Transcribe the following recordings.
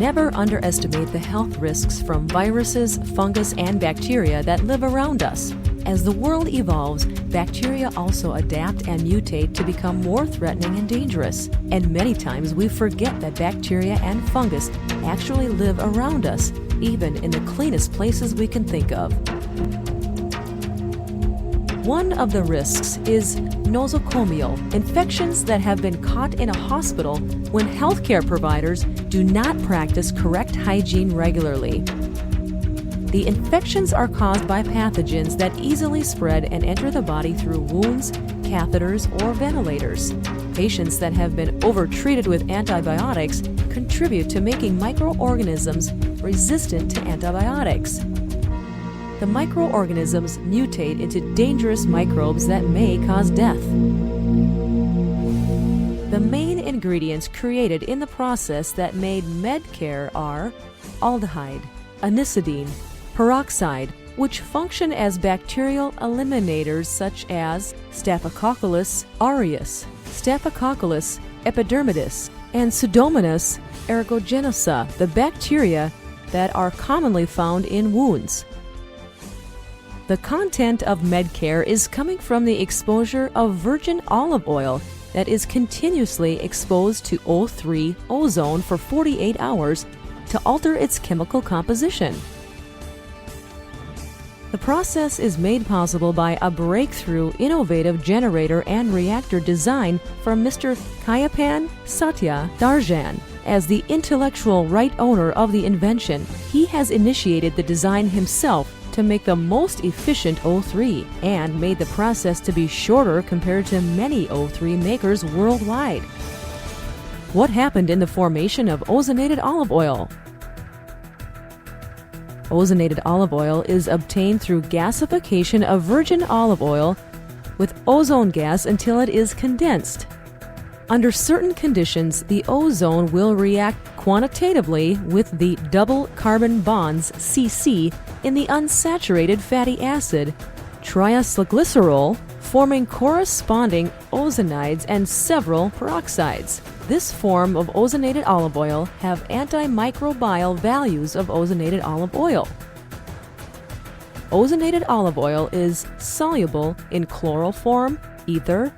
Never underestimate the health risks from viruses, fungus, and bacteria that live around us. As the world evolves, bacteria also adapt and mutate to become more threatening and dangerous. And many times we forget that bacteria and fungus actually live around us, even in the cleanest places we can think of. One of the risks is nosocomial infections that have been caught in a hospital when healthcare providers do not practice correct hygiene regularly. The infections are caused by pathogens that easily spread and enter the body through wounds, catheters, or ventilators. Patients that have been overtreated with antibiotics contribute to making microorganisms resistant to antibiotics. The microorganisms mutate into dangerous microbes that may cause death. The main ingredients created in the process that made MEDCARE are aldehyde, anisidine, peroxide, which function as bacterial eliminators such as Staphylococcus aureus, Staphylococcus epidermidis, and Pseudomonas aeruginosa, the bacteria that are commonly found in wounds. The content of MEDCARE is coming from the exposure of virgin olive oil that is continuously exposed to O3 ozone for 48 hours to alter its chemical composition. The process is made possible by a breakthrough innovative generator and reactor design from Mr. Highangle Satya Darjan. As the intellectual right owner of the invention, he has initiated the design himself to make the most efficient O3 and made the process to be shorter compared to many O3 makers worldwide. What happened in the formation of ozonated olive oil? Ozonated olive oil is obtained through gasification of virgin olive oil with ozone gas until it is condensed. Under certain conditions, the ozone will react quantitatively with the double carbon bonds CC in the unsaturated fatty acid triacylglycerol, forming corresponding ozonides and several peroxides. This form of ozonated olive oil have antimicrobial values of ozonated olive oil. Ozonated olive oil is soluble in chloroform, ether,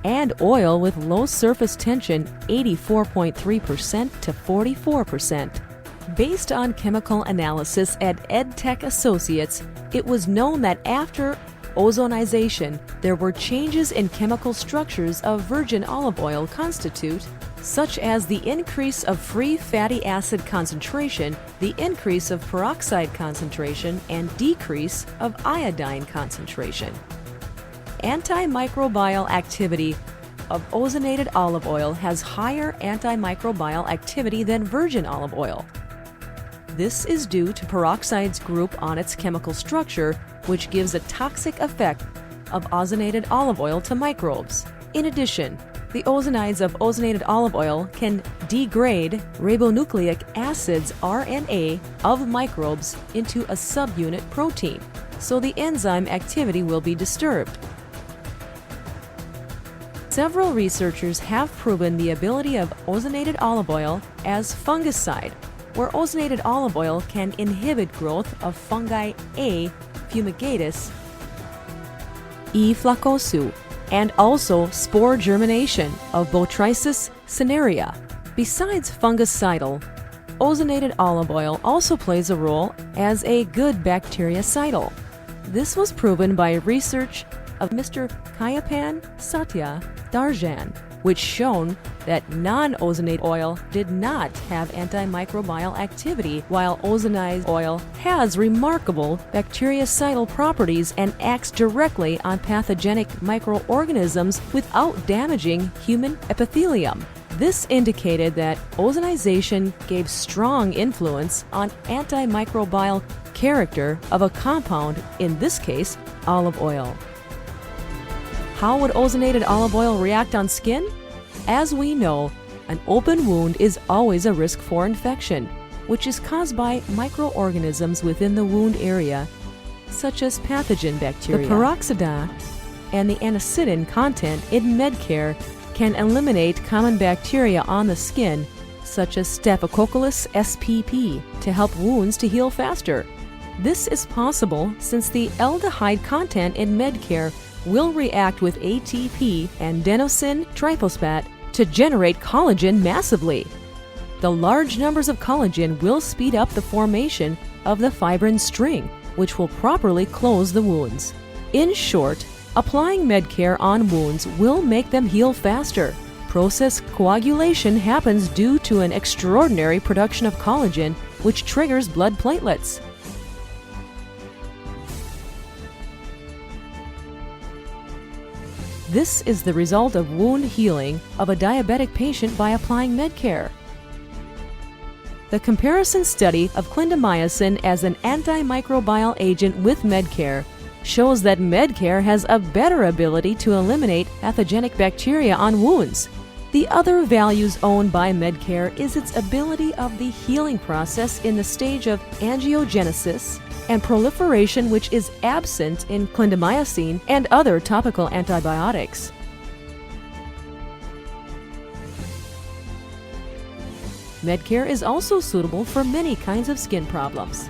and oil with low surface tension 84.3% to 44%. Based on chemical analysis at EdTech Associates, it was known that after ozonization, there were changes in chemical structures of virgin olive oil constitute, such as the increase of free fatty acid concentration, the increase of peroxide concentration, and decrease of iodine concentration. Antimicrobial activity of ozonated olive oil has higher antimicrobial activity than virgin olive oil. This is due to peroxide's group on its chemical structure, which gives a toxic effect of ozonated olive oil to microbes. In addition, the ozonides of ozonated olive oil can degrade ribonucleic acids RNA of microbes into a subunit protein, so the enzyme activity will be disturbed. Several researchers have proven the ability of ozonated olive oil as fungicide, where ozonated olive oil can inhibit growth of fungi A. fumigatus, E. flacosu, and also spore germination of Botrytis cinerea. Besides fungicidal, ozonated olive oil also plays a role as a good bactericidal. This was proven by research of Mr. Highangle Satya Darjan, which shown that non-ozonated oil did not have antimicrobial activity, while ozonized oil has remarkable bactericidal properties and acts directly on pathogenic microorganisms without damaging human epithelium. This indicated that ozonization gave strong influence on antimicrobial character of a compound, in this case, olive oil. How would ozonated olive oil react on skin? As we know, an open wound is always a risk for infection, which is caused by microorganisms within the wound area, such as pathogen bacteria. The peroxide and the anisidine content in MEDCARE can eliminate common bacteria on the skin, such as Staphylococcus spp, to help wounds to heal faster. This is possible since the aldehyde content in MEDCARE will react with ATP and adenosine triphosphate to generate collagen massively. The large numbers of collagen will speed up the formation of the fibrin string, which will properly close the wounds. In short, applying MEDCARE on wounds will make them heal faster. Process coagulation happens due to an extraordinary production of collagen, which triggers blood platelets. This is the result of wound healing of a diabetic patient by applying MEDCARE. The comparison study of clindamycin as an antimicrobial agent with MEDCARE shows that MEDCARE has a better ability to eliminate pathogenic bacteria on wounds. The other values owned by MEDCARE is its ability of the healing process in the stage of angiogenesis and proliferation, which is absent in clindamycin and other topical antibiotics. MEDCARE is also suitable for many kinds of skin problems.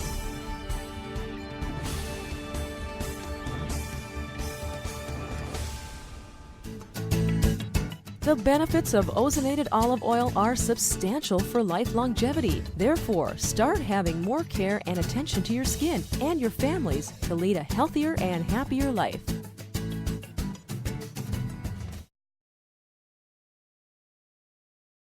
The benefits of ozonated olive oil are substantial for life longevity. Therefore, start having more care and attention to your skin and your families to lead a healthier and happier life.